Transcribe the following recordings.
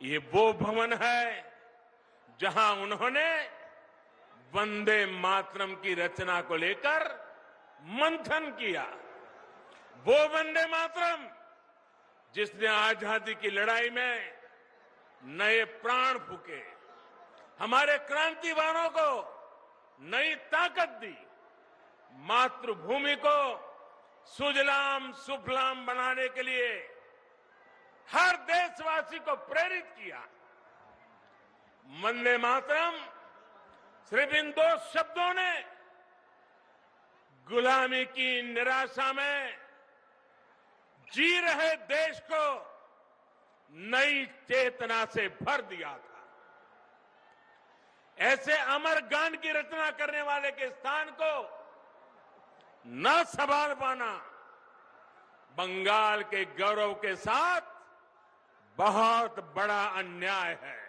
ये वो भवन है जहां उन्होंने वंदे मातरम की रचना को लेकर मंथन किया। वो वंदे मातरम जिसने आजादी की लड़ाई में नए प्राण फूके, हमारे क्रांतिवानों को नई ताकत दी, मातृभूमि को सुजलाम सुफलाम बनाने के लिए हर देशवासी को प्रेरित किया। वंदे मातरम सिर्फ इन दो शब्दों ने गुलामी की निराशा में जी रहे देश को नई चेतना से भर दिया था। ऐसे अमर गान की रचना करने वाले के स्थान को न संभाल पाना बंगाल के गौरव के साथ बहुत बड़ा अन्याय है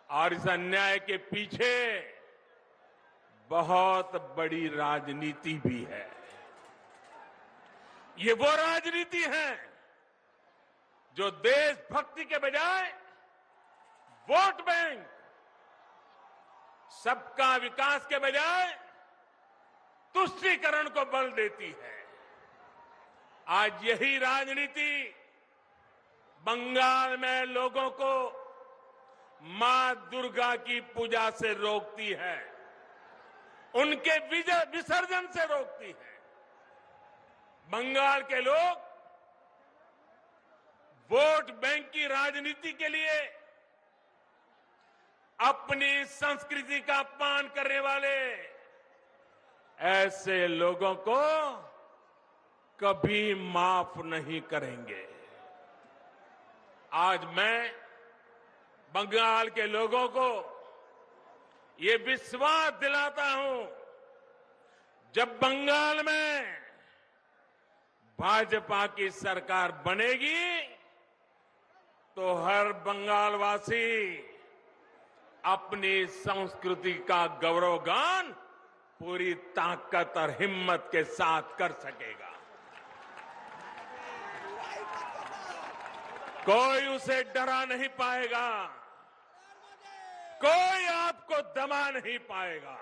और इस अन्याय के पीछे बहुत बड़ी राजनीति भी है। ये वो राजनीति है जो देशभक्ति के बजाय वोट बैंक, सबका विकास के बजाय तुष्टीकरण को बल देती है। आज यही राजनीति बंगाल में लोगों को मां दुर्गा की पूजा से रोकती है, उनके विसर्जन से रोकती है। बंगाल के लोग वोट बैंक की राजनीति के लिए अपनी संस्कृति का अपमान करने वाले ऐसे लोगों को कभी माफ नहीं करेंगे। आज मैं बंगाल के लोगों को ये विश्वास दिलाता हूं, जब बंगाल में भाजपा की सरकार बनेगी तो हर बंगालवासी अपनी संस्कृति का गौरवगान पूरी ताकत और हिम्मत के साथ कर सकेगा। कोई उसे डरा नहीं पाएगा, कोई आपको दबा नहीं पाएगा।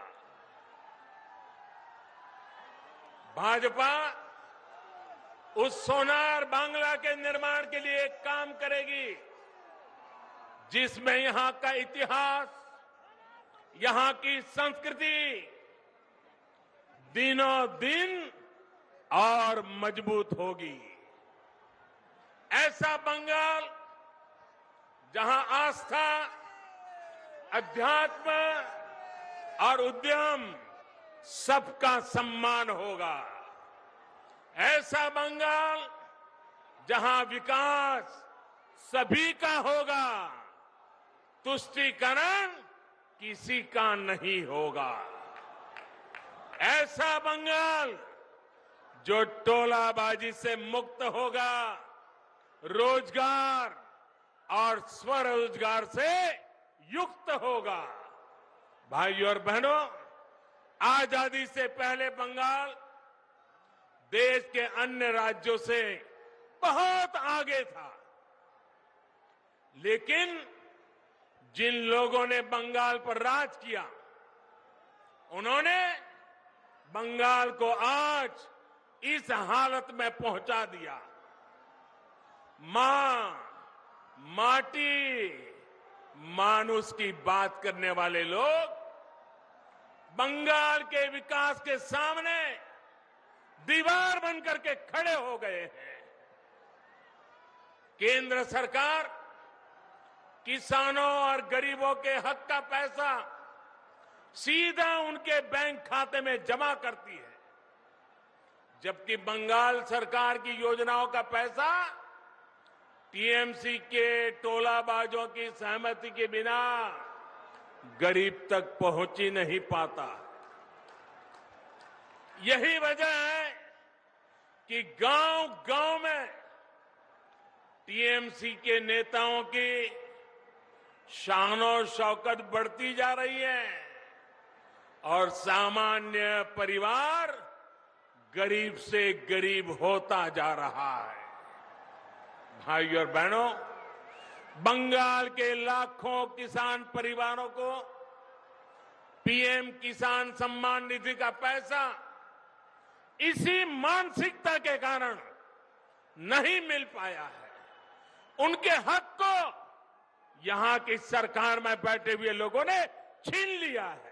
भाजपा उस सोनार बांग्ला के निर्माण के लिए एक काम करेगी जिसमें यहां का इतिहास, यहां की संस्कृति दिनों दिन और मजबूत होगी। ऐसा बंगाल जहां आस्था, अध्यात्म और उद्यम सबका सम्मान होगा। ऐसा बंगाल जहां विकास सभी का होगा, तुष्टीकरण किसी का नहीं होगा। ऐसा बंगाल जो टोलाबाजी से मुक्त होगा, रोजगार और स्वरोजगार से युक्त होगा। भाइयों और बहनों, आजादी से पहले बंगाल देश के अन्य राज्यों से बहुत आगे था, लेकिन जिन लोगों ने बंगाल पर राज किया, उन्होंने बंगाल को आज इस हालत में पहुंचा दिया। मां, माटी, मानुष की बात करने वाले लोग बंगाल के विकास के सामने दीवार बनकर के खड़े हो गए हैं। केंद्र सरकार किसानों और गरीबों के हक का पैसा सीधा उनके बैंक खाते में जमा करती है, जबकि बंगाल सरकार की योजनाओं का पैसा टीएमसी के टोलाबाजों की सहमति के बिना गरीब तक पहुंच ही नहीं पाता। यही वजह है कि गांव-गांव में टीएमसी के नेताओं की शान और शौकत बढ़ती जा रही है और सामान्य परिवार गरीब से गरीब होता जा रहा है। भाइयों और बहनों, बंगाल के लाखों किसान परिवारों को पीएम किसान सम्मान निधि का पैसा इसी मानसिकता के कारण नहीं मिल पाया है। उनके हक को यहां की सरकार में बैठे हुए लोगों ने छीन लिया है।